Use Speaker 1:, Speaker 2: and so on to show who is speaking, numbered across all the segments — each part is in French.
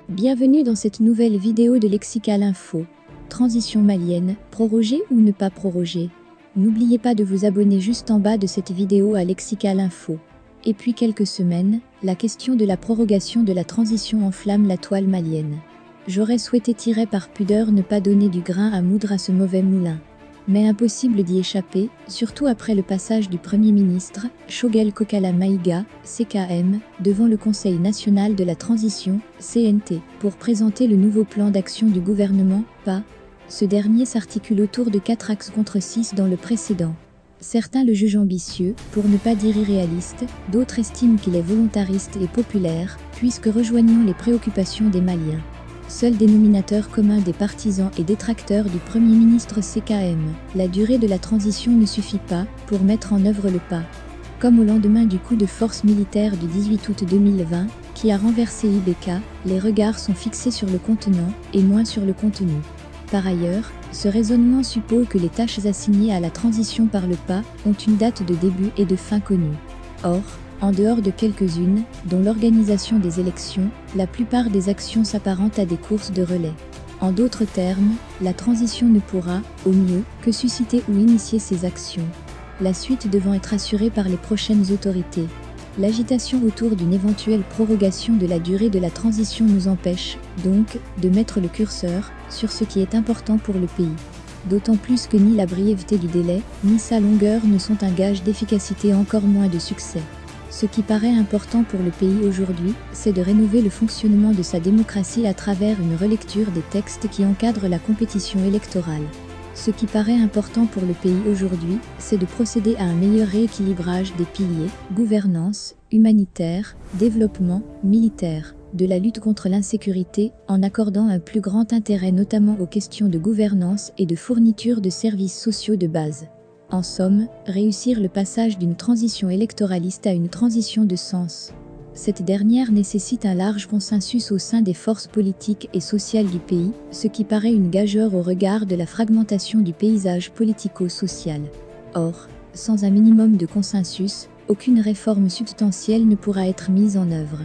Speaker 1: Bienvenue dans cette nouvelle vidéo de Lexical Info. Transition malienne, proroger ou ne pas proroger? N'oubliez pas de vous abonner juste en bas de cette vidéo à Lexical Info. Et puis quelques semaines, la question de la prorogation de la transition enflamme la toile malienne. J'aurais souhaité par pudeur ne pas donner du grain à moudre à ce mauvais moulin. Mais impossible d'y échapper, surtout après le passage du Premier ministre, Choguel Kokala Maïga, CKM, devant le Conseil national de la transition, CNT, pour présenter le nouveau plan d'action du gouvernement, PA. Ce dernier s'articule autour de 4 axes contre 6 dans le précédent. Certains le jugent ambitieux, pour ne pas dire irréaliste, d'autres estiment qu'il est volontariste et populaire, puisque rejoignant les préoccupations des Maliens. Seul dénominateur commun des partisans et détracteurs du Premier ministre CKM, la durée de la transition ne suffit pas pour mettre en œuvre le PA. Comme au lendemain du coup de force militaire du 18 août 2020, qui a renversé IBK, les regards sont fixés sur le contenant et moins sur le contenu. Par ailleurs, ce raisonnement suppose que les tâches assignées à la transition par le PA ont une date de début et de fin connue. Or, en dehors de quelques-unes, dont l'organisation des élections, la plupart des actions s'apparentent à des courses de relais. En d'autres termes, la transition ne pourra, au mieux, que susciter ou initier ces actions. La suite devant être assurée par les prochaines autorités. L'agitation autour d'une éventuelle prorogation de la durée de la transition nous empêche, donc, de mettre le curseur sur ce qui est important pour le pays. D'autant plus que ni la brièveté du délai, ni sa longueur ne sont un gage d'efficacité, encore moins de succès. Ce qui paraît important pour le pays aujourd'hui, c'est de rénover le fonctionnement de sa démocratie à travers une relecture des textes qui encadrent la compétition électorale. Ce qui paraît important pour le pays aujourd'hui, c'est de procéder à un meilleur rééquilibrage des piliers, gouvernance, humanitaire, développement, militaire, de la lutte contre l'insécurité, en accordant un plus grand intérêt notamment aux questions de gouvernance et de fourniture de services sociaux de base. En somme, réussir le passage d'une transition électoraliste à une transition de sens. Cette dernière nécessite un large consensus au sein des forces politiques et sociales du pays, ce qui paraît une gageure au regard de la fragmentation du paysage politico-social. Or, sans un minimum de consensus, aucune réforme substantielle ne pourra être mise en œuvre.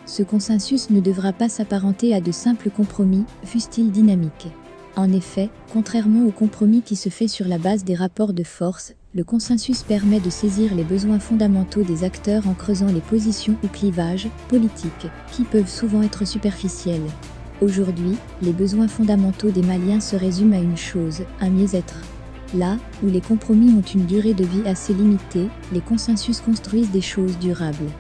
Speaker 1: Ce consensus ne devra pas s'apparenter à de simples compromis, fussent-ils dynamiques. En effet, contrairement au compromis qui se fait sur la base des rapports de force, le consensus permet de saisir les besoins fondamentaux des acteurs en creusant les positions ou clivages politiques, qui peuvent souvent être superficiels. Aujourd'hui, les besoins fondamentaux des Maliens se résument à une chose, un mieux-être. Là où les compromis ont une durée de vie assez limitée, les consensus construisent des choses durables.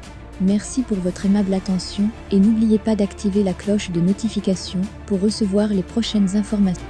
Speaker 1: Merci pour votre aimable attention et n'oubliez pas d'activer la cloche de notification pour recevoir les prochaines informations.